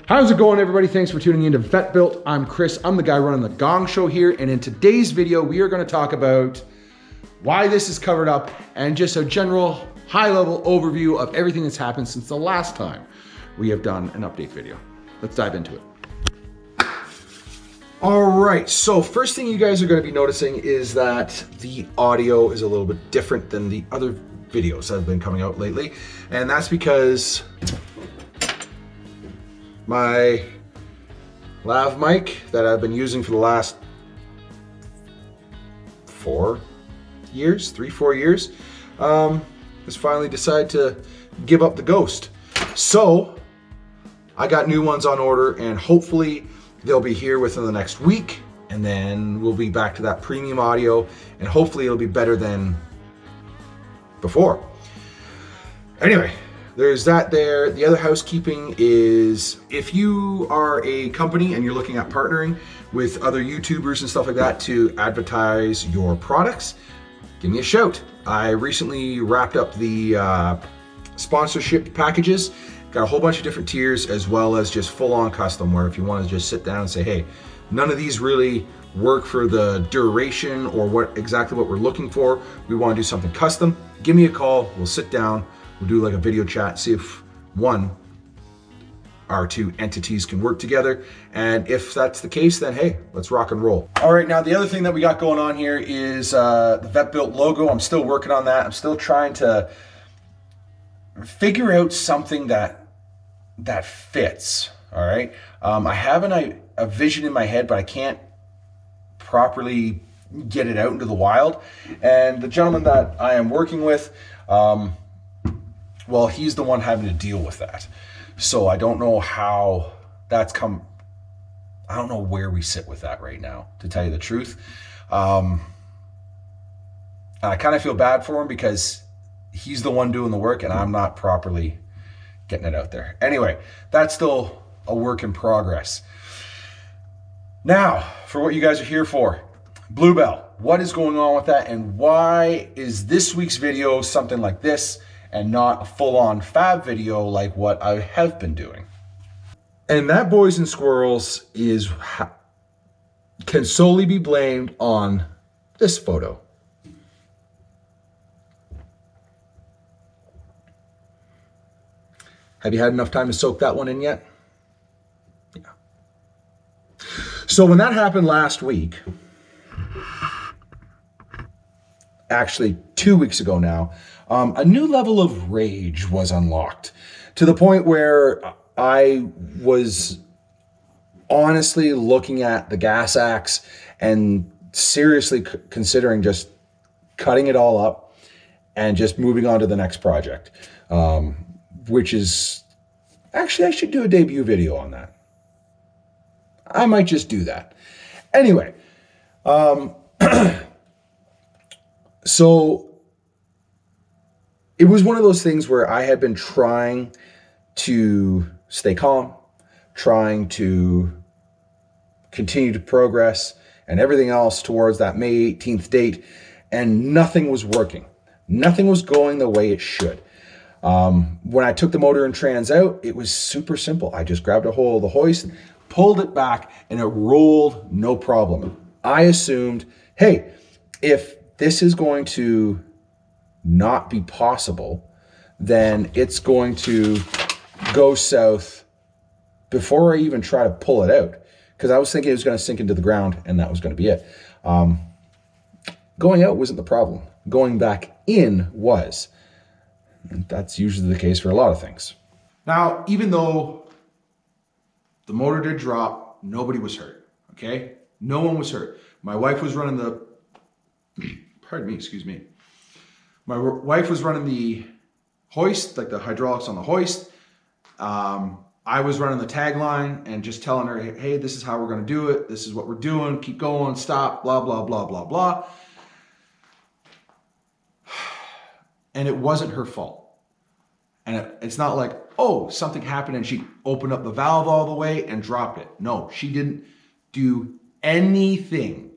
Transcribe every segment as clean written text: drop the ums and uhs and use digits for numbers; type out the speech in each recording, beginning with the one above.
How's it going, everybody? Thanks for tuning in to Vet Built. I'm Chris. I'm the guy running the Gong Show here, and in today's video, we are going to talk about why this is covered up and just a general high-level overview of everything that's happened since the last time we have done an update video. Let's dive into it. All right, so first thing you guys are going to be noticing is that the audio is a little bit different than the other videos that have been coming out lately, and that's because my lav mic that I've been using for the last 4 years, 3-4 years, has finally decided to give up the ghost. So I got new ones on order, and hopefully they'll be here within the next week, and then we'll be back to that premium audio, and hopefully it'll be better than before. Anyway, there's that there. The other housekeeping is, if you are a company and you're looking at partnering with other YouTubers and stuff like that to advertise your products, give me a shout. I recently wrapped up the sponsorship packages. Got a whole bunch of different tiers, as well as just full-on custom, where if you want to just sit down and say, hey, none of these really work for the duration or exactly what we're looking for, we want to do something custom, give me a call. We'll sit down, we'll do like a video chat, see if our two entities can work together. And if that's the case, then hey, let's rock and roll. All right, now the other thing that we got going on here is the Vet Built logo. I'm still working on that. I'm still trying to figure out something that fits. All right, I have a vision in my head, but I can't properly get it out into the wild. And the gentleman that I am working with, well, he's the one having to deal with that. So I don't know how that's come. I don't know where we sit with that right now, to tell you the truth. I kind of feel bad for him because he's the one doing the work and I'm not properly getting it out there. Anyway, that's still a work in progress. Now, for what you guys are here for, Bluebell. What is going on with that, and why is this week's video something like this and not a full-on fab video like what I have been doing? And that, boys and squirrels, can solely be blamed on this photo. Have you had enough time to soak that one in yet? Yeah. So when that happened last week, actually 2 weeks ago now, a new level of rage was unlocked, to the point where I was honestly looking at the gas axe and seriously considering just cutting it all up and just moving on to the next project, which is, actually I should do a debut video on that. I might just do that. Anyway, so it was one of those things where I had been trying to stay calm, trying to continue to progress and everything else towards that May 18th date, and nothing was working. Nothing was going the way it should. When I took the motor and trans out, it was super simple. I just grabbed a hold of the hoist, pulled it back, and it rolled no problem. I assumed, hey, if this is going to not be possible, then it's going to go south before I even try to pull it out, because I was thinking it was going to sink into the ground and that was going to be it. Going out wasn't the problem. Going back in was. And that's usually the case for a lot of things. Now, even though the motor did drop, nobody was hurt, okay? No one was hurt. My wife was running the, pardon me, excuse me. My wife was running the hoist, like the hydraulics on the hoist. I was running the tagline and just telling her, hey, this is how we're gonna do it. This is what we're doing. Keep going, stop, blah, blah, blah, blah, blah. And it wasn't her fault. And it's not like, oh, something happened and she opened up the valve all the way and dropped it. No, she didn't do anything.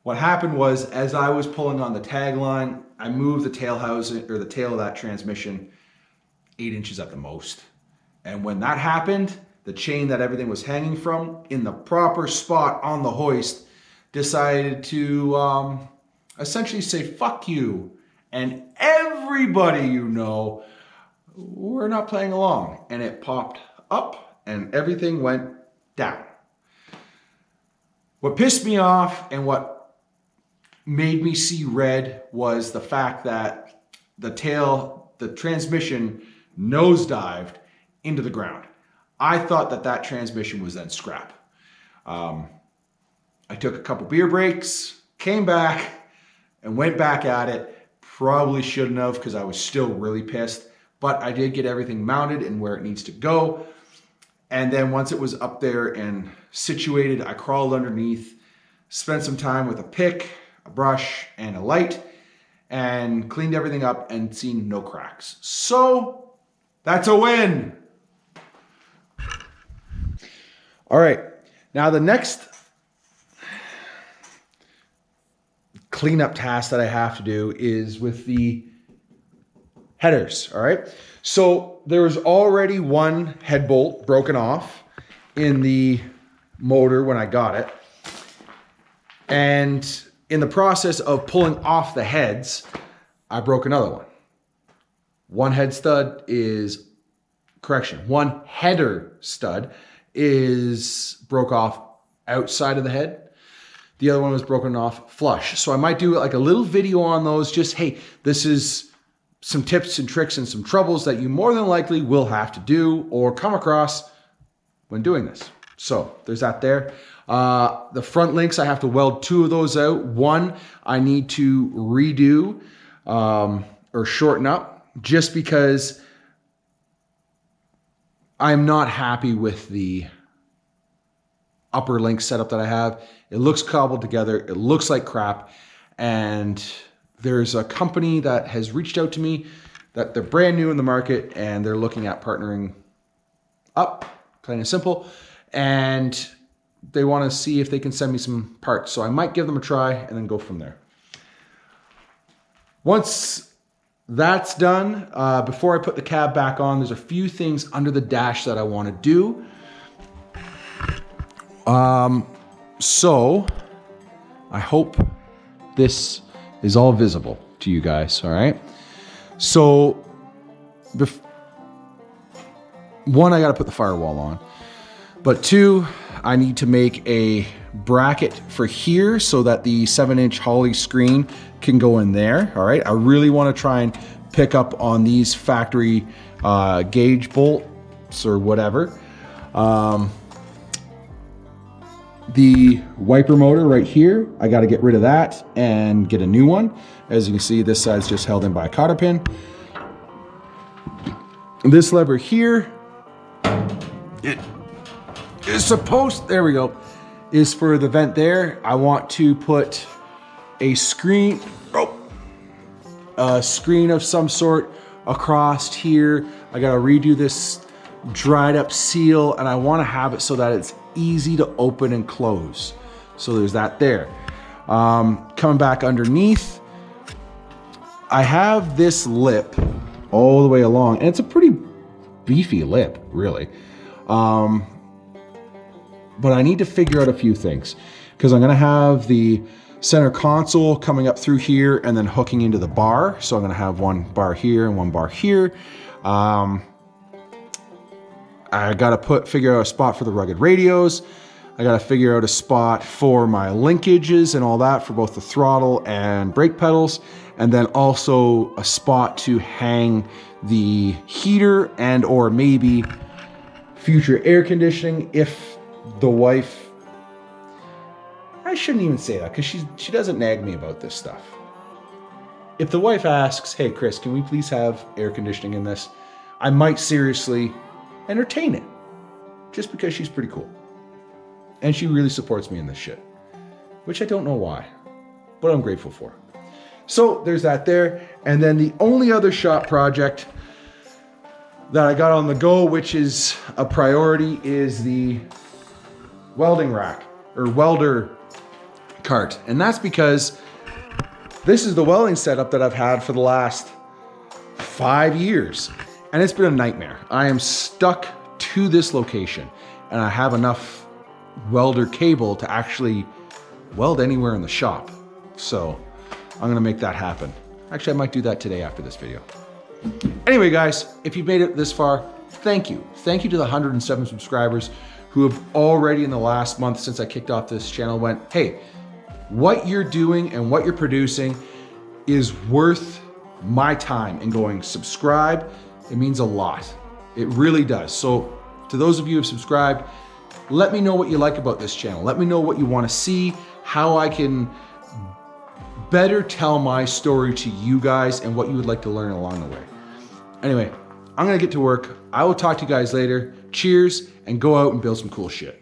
What happened was, as I was pulling on the tagline, I moved the tail housing, or the tail of that transmission 8 inches at the most. And when that happened, the chain that everything was hanging from, in the proper spot on the hoist, decided to essentially say, fuck you. And everybody you know, we're not playing along. And it popped up and everything went down. What pissed me off and what made me see red was the fact that the transmission nosedived into the ground. I thought that transmission was then scrap. I took a couple beer breaks, came back, and went back at it. Probably shouldn't have because I was still really pissed, but I did get everything mounted and where it needs to go. And then once it was up there and situated, I crawled underneath, spent some time with a pick, a brush, and a light, and cleaned everything up and seen no cracks. So that's a win. All right, now the next cleanup task that I have to do is with the headers, all right? So there was already one head bolt broken off in the motor when I got it. And in the process of pulling off the heads, I broke another one. One header stud is broke off outside of the head. The other one was broken off flush. So I might do like a little video on those. Just, hey, this is some tips and tricks and some troubles that you more than likely will have to do or come across when doing this. So there's that there. The front links, I have to weld 2 of those out. One, I need to redo or shorten up just because I'm not happy with the upper link setup that I have. It looks cobbled together. It looks like crap. And there's a company that has reached out to me that they're brand new in the market and they're looking at partnering up, plain and simple. And they want to see if they can send me some parts. So I might give them a try and then go from there. Once that's done, before I put the cab back on, there's a few things under the dash that I want to do. So I hope this is all visible to you guys, all right? So, one, I got to put the firewall on. But 2, I need to make a bracket for here so that the 7-inch Holley screen can go in there, all right? I really want to try and pick up on these factory gauge bolts or whatever. The wiper motor right here, I got to get rid of that and get a new one. As you can see, this side's just held in by a cotter pin. This lever here, it is supposed, there we go, is for the vent there. I want to put a screen of some sort across here. I got to redo this dried up seal and I want to have it so that it's easy to open and close. So there's that there. Coming back underneath, I have this lip all the way along and it's a pretty beefy lip, really. But I need to figure out a few things because I'm going to have the center console coming up through here and then hooking into the bar. So I'm going to have one bar here and one bar here. I got to figure out a spot for the rugged radios. I got to figure out a spot for my linkages and all that for both the throttle and brake pedals. And then also a spot to hang the heater and or maybe future air conditioning if the wife, I shouldn't even say that because she doesn't nag me about this stuff. If the wife asks, hey Chris, can we please have air conditioning in this? I might seriously entertain it just because she's pretty cool. And she really supports me in this shit, which I don't know why, but I'm grateful for. So there's that there. And then the only other shop project that I got on the go, which is a priority, is the welding rack or welder cart. And that's because this is the welding setup that I've had for the last 5 years. And it's been a nightmare. I am stuck to this location and I have enough welder cable to actually weld anywhere in the shop. So I'm gonna make that happen. Actually, I might do that today after this video. Anyway, guys, if you've made it this far, thank you. Thank you to the 107 subscribers who have already in the last month since I kicked off this channel went, hey, what you're doing and what you're producing is worth my time, and going subscribe. It means a lot. It really does. So to those of you who have subscribed, let me know what you like about this channel. Let me know what you want to see, how I can better tell my story to you guys, and what you would like to learn along the way. Anyway, I'm gonna get to work. I will talk to you guys later. Cheers, and go out and build some cool shit.